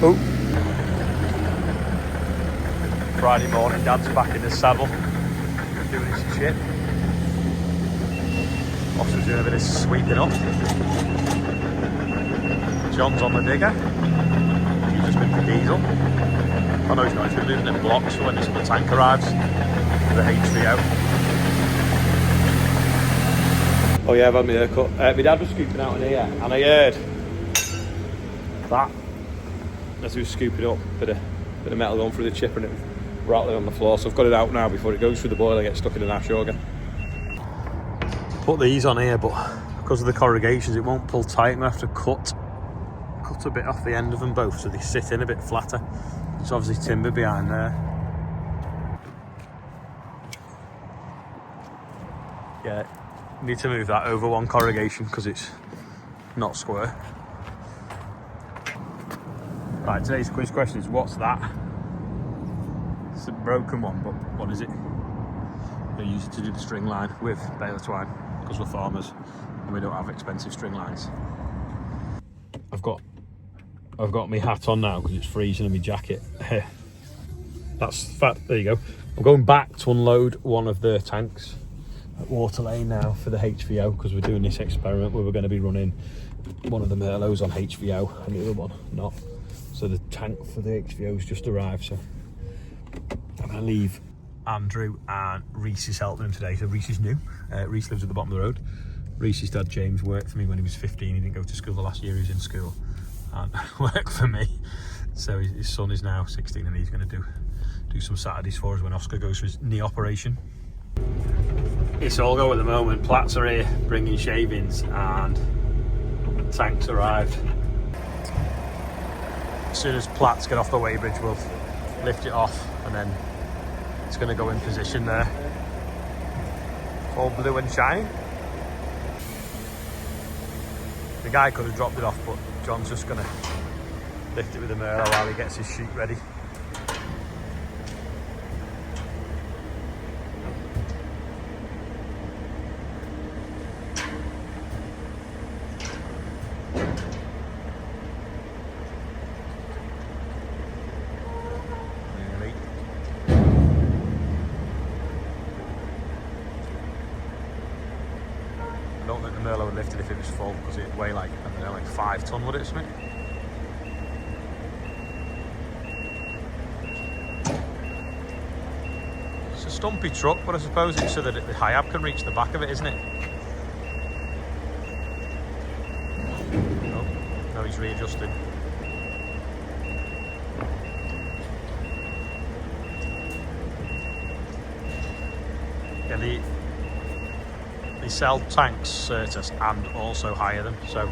Oh. Friday morning, Dad's back in his saddle, doing his chip. Oscar's doing a bit of sweeping up. John's on the digger. He's just been for diesel. Oh no, he's not. He's been moving in blocks for when this other tank arrives. The HVO. Oh yeah, I've had my haircut. My dad was scooping out in here, and I heard that as he was scooping up, bit of metal going through the chip, and it was rattling on the floor. So I've got it out now before it goes through the boiler, gets stuck in an ash organ. Put these on here, but because of the corrugations, it won't pull tight. I'm gonna have to cut a bit off the end of them both so they sit in a bit flatter. There's obviously timber behind there. Yeah, need to move that over one corrugation because it's not square. Right, today's quiz question is, what's that? It's a broken one, but what is it? They use it to do the string line with baler twine because we're farmers and we don't have expensive string lines. I've got my hat on now because it's freezing and my jacket. That's fact. There you go. I'm going back to unload one of the tanks at Water Lane now for the HVO because we're doing this experiment where we're going to be running one of the Merlots on HVO and the other one not. So the tank for the HVO's just arrived. So I'm going to leave Andrew and Reese is helping him today. So Reese is new. Reese lives at the bottom of the road. Reese's dad James worked for me when he was 15. He didn't go to school the last year he was in school and worked for me. So his son is now 16 and he's going to do some Saturdays for us when Oscar goes for his knee operation. It's all go at the moment. Platts are here bringing shavings and tanks arrived. As soon as Platts get off the weighbridge, we'll lift it off and then it's going to go in position there. All blue and shiny. The guy could have dropped it off, but John's just going to lift it with the Merlo while he gets his sheet ready. I don't think the Merlo would lift it if it was full because it'd weigh like, I don't know, like 5 ton, would it, something? It's a stumpy truck, but I suppose it's so that the high-ab can reach the back of it, isn't it? Oh, no, he's readjusting. Yeah, they sell tanks, Certas, and also hire them. So,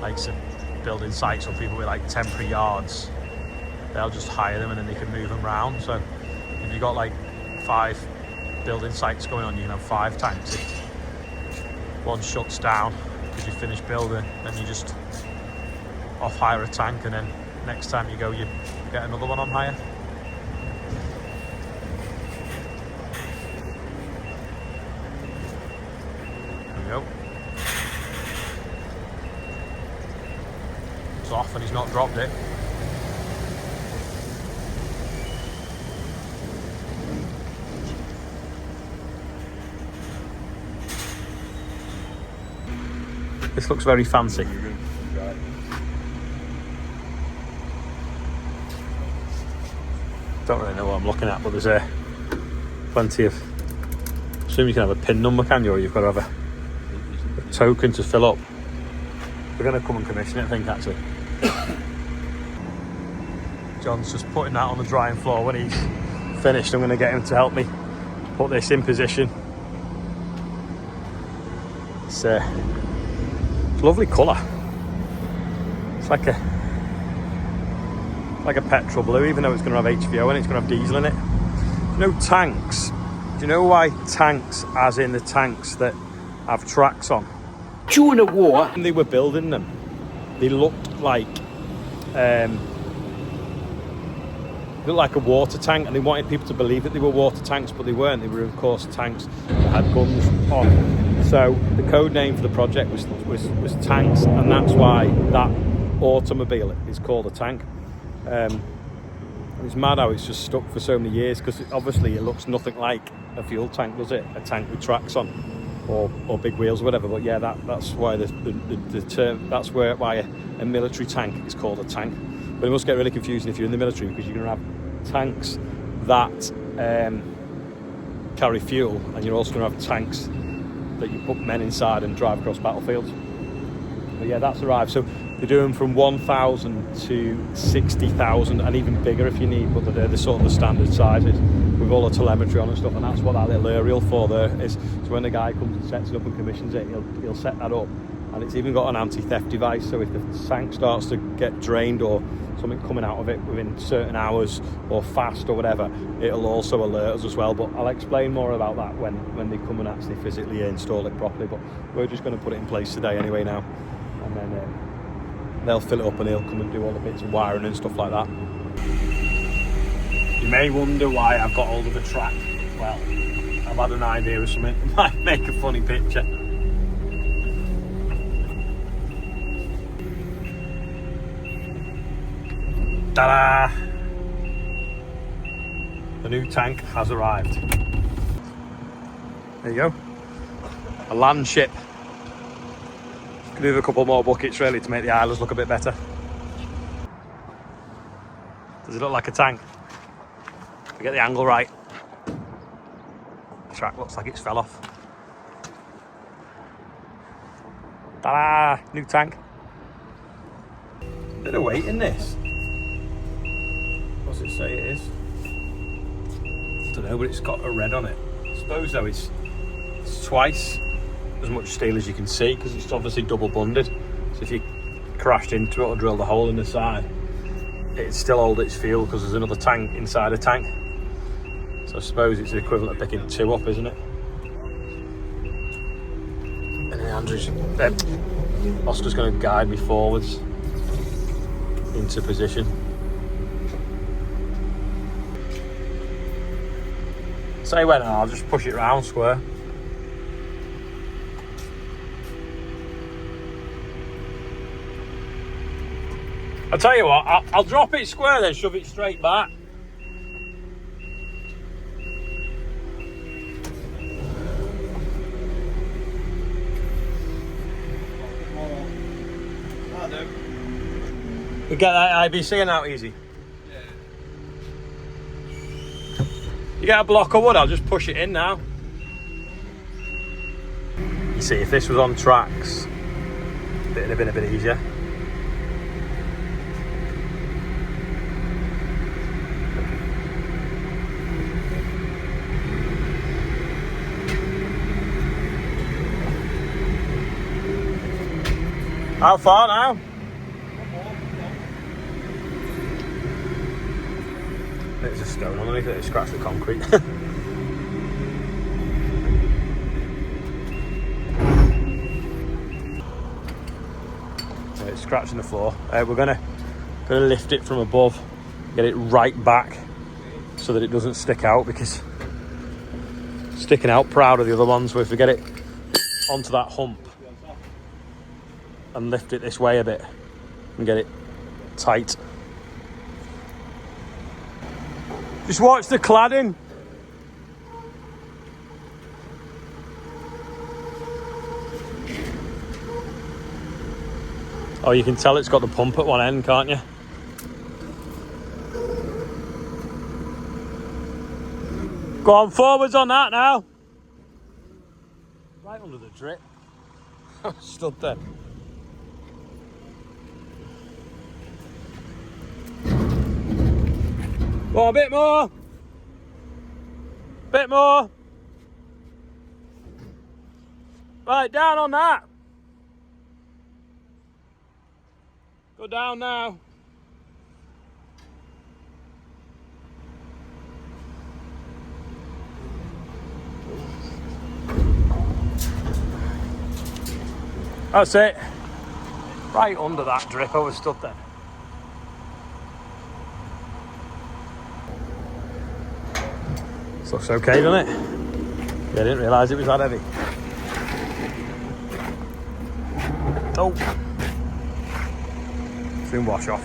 like some building sites or people with like temporary yards, they'll just hire them and then they can move them around. So, if you've got like 5 building sites going on, you can have 5 tanks. If one shuts down because you finish building, then you just off-hire a tank, and then next time you go, you get another one on hire. Go. It's off and he's not dropped it. This looks very fancy. Don't really know what I'm looking at, but there's plenty of. I assume you can have a pin number, can you? Or you've got to have a token to fill up. We're going to come and commission it, I think, actually. John's just putting that on the drying floor. When he's finished, I'm going to get him to help me put this in position. It's a lovely colour. It's like a petrol blue, even though it's going to have HVO and it's going to have diesel in it. Do you know tanks? Do you know why tanks, as in the tanks that have tracks on? During the war, when they were building them, they looked like a water tank, and they wanted people to believe that they were water tanks, but they weren't. They were, of course, tanks that had guns on. So the code name for the project was tanks, and that's why that automobile is called a tank. And it's mad how it's just stuck for so many years, because obviously it looks nothing like a fuel tank, does it? A tank with tracks on, or big wheels or whatever. But yeah, that's why the term, that's why a military tank is called a tank. But it must get really confusing if you're in the military, because you're going to have tanks that carry fuel, and you're also going to have tanks that you put men inside and drive across battlefields. But yeah, that's arrived. So they're doing from 1,000 to 60,000, and even bigger if you need, but they're the sort of the standard sizes with all the telemetry on and stuff. And that's what that little aerial for there is. So when the guy comes and sets it up and commissions it, he'll set that up, and it's even got an anti-theft device. So if the tank starts to get drained or something coming out of it within certain hours or fast or whatever, it'll also alert us as well. But I'll explain more about that when they come and actually physically install it properly. But we're just going to put it in place today anyway now, and then they'll fill it up and he'll come and do all the bits of wiring and stuff like that. You may wonder why I've got hold of the track. Well, I've had an idea of something that might make a funny picture. Ta-da! The new tank has arrived. There you go. A land ship. Could do with a couple more buckets really to make the islands look a bit better. Does it look like a tank? If I get the angle right. The track looks like it's fell off. Ta-da! New tank. Bit of weight in this. What's it say it is? I don't know, but it's got a red on it. I suppose though it's twice as much steel as you can see, because it's obviously double bonded. So if you crashed into it or drilled a hole in the side, it'd still hold its fuel, because there's another tank inside a tank. So I suppose it's the equivalent of picking two up, isn't it? And then Oscar's going to guide me forwards into position. Say when, I'll just push it round square. I'll tell you what, I'll drop it square then, shove it straight back. You get that IBC out easy? Yeah. You get a block of wood, I'll just push it in now. You see, if this was on tracks, it'd have been a bit easier. How far now? There's a stone underneath it, it scratched the concrete. It's scratching the floor. We're gonna lift it from above, get it right back so that it doesn't stick out, because it's sticking out proud of the other ones. So if we get it onto that hump and lift it this way a bit and get it tight. Just watch the cladding. Oh, you can tell it's got the pump at one end, can't you? Go on, forwards on that now. Right under the drip. Stood there. Go on, a bit more. Bit more. Right, down on that. Go down now. That's it. Right under that drip, I was stood there. This looks okay, doesn't it? Yeah, I didn't realise it was that heavy. Oh. Soon wash off.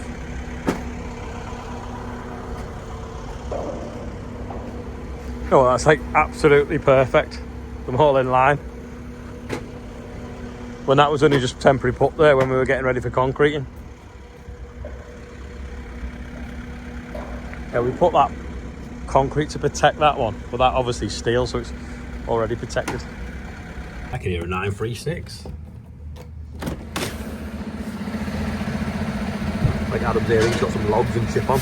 Oh, that's like absolutely perfect. Them all in line. When that was only just temporary put there when we were getting ready for concreting. Yeah, we put that concrete to protect that one, but that obviously steel, so it's already protected. I can hear a 936. Like Adam's here, he's got some logs and chip on.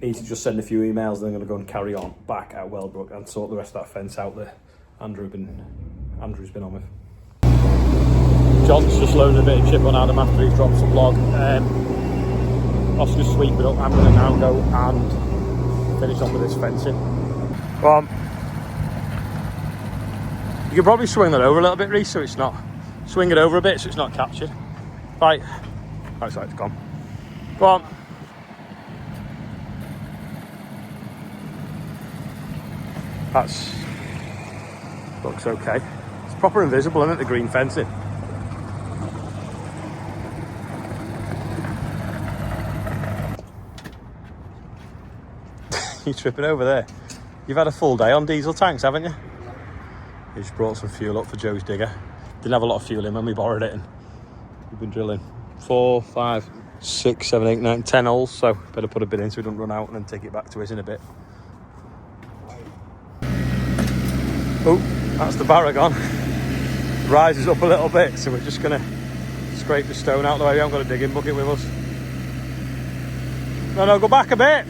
Need to just send a few emails, then I'm going to go and carry on back at Wellbrook and sort the rest of that fence out there. Andrew's been on with. John's just loading a bit of chip on Adam after he's dropped some log. Oscar's sweeping up. I'm going to now go and finish off with this fencing. You can probably swing that over a little bit, Reece, so it's not. Swing it over a bit so it's not captured. Right. Right, so it's gone. Go on. That's. Looks okay. It's proper invisible, isn't it, the green fencing? You're tripping over there. You've had a full day on diesel tanks, haven't you? You just brought some fuel up for Joe's digger. Didn't have a lot of fuel in when we borrowed it, and we've been drilling 4, 5, 6, 7, 8, 9, 10 holes, so better put a bit in so we don't run out and then take it back to us in a bit. Oh, that's the barragon. Rises up a little bit, so we're just going to scrape the stone out the way. We haven't got a digging bucket with us. No, go back a bit.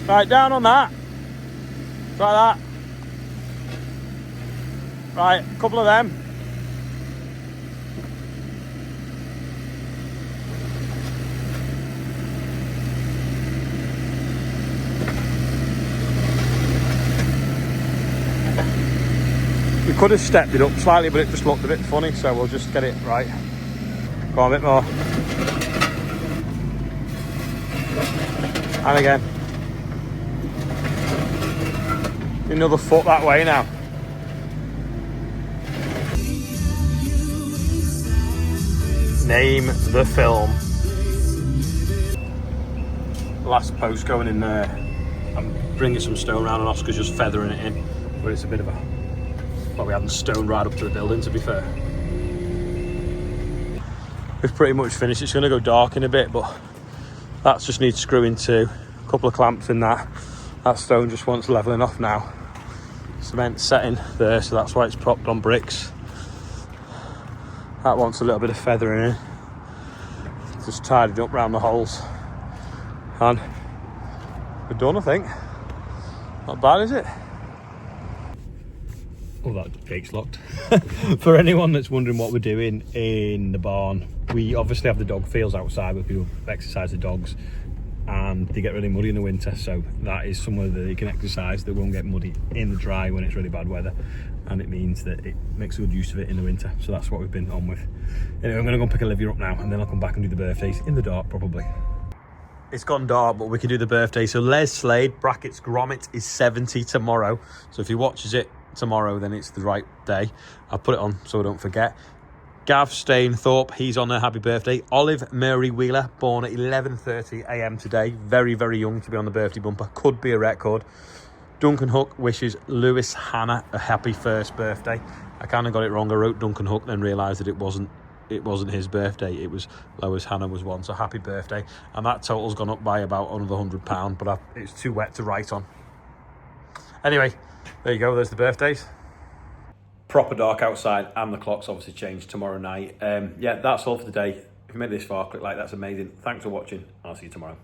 Right, down on that. Try that. Right, a couple of them. We could have stepped it up slightly, but it just looked a bit funny, so we'll just get it right. Go on, a bit more. And again. Another foot that way now. Name the film. Last post going in there. I'm bringing some stone around and Oscar's just feathering it in, but it's a bit of a. Well, we hadn't stone right up to the building, to be fair. We've pretty much finished. It's going to go dark in a bit, but that just needs screwing to. A couple of clamps in that. That stone just wants levelling off now. Cement setting there, so that's why it's propped on bricks. That wants a little bit of feathering in. Just tidied up round the holes. And we're done, I think. Not bad, is it? Oh, that gate's locked. For anyone that's wondering what we're doing in the barn, we obviously have the dog fields outside where people exercise the dogs, and they get really muddy in the winter, so that is somewhere that they can exercise that won't get muddy in the dry when it's really bad weather, and it means that it makes good use of it in the winter. So that's what we've been on with. Anyway, I'm going to go and pick Olivia up now, and then I'll come back and do the birthdays in the dark probably. It's gone dark, but we can do the birthday. So Les Slade, brackets Gromit, is 70 tomorrow, so if he watches it tomorrow then it's the right day. I'll put it on so I don't forget. Gav Stainthorpe, he's on a happy birthday. Olive Mary Wheeler, born at 11:30 a.m. today. Very, very young to be on the birthday bumper. Could be a record. Duncan Hook wishes Lewis Hannah a happy first birthday. I kind of got it wrong. I wrote Duncan Hook, then realised that it wasn't his birthday. It was Lois Hannah was one. So happy birthday. And that total's gone up by about another £100, but it's too wet to write on. Anyway, there you go. There's the birthdays. Proper dark outside, and the clock's obviously changed tomorrow night. Yeah, that's all for today. If you made it this far, click like, that's amazing. Thanks for watching, and I'll see you tomorrow.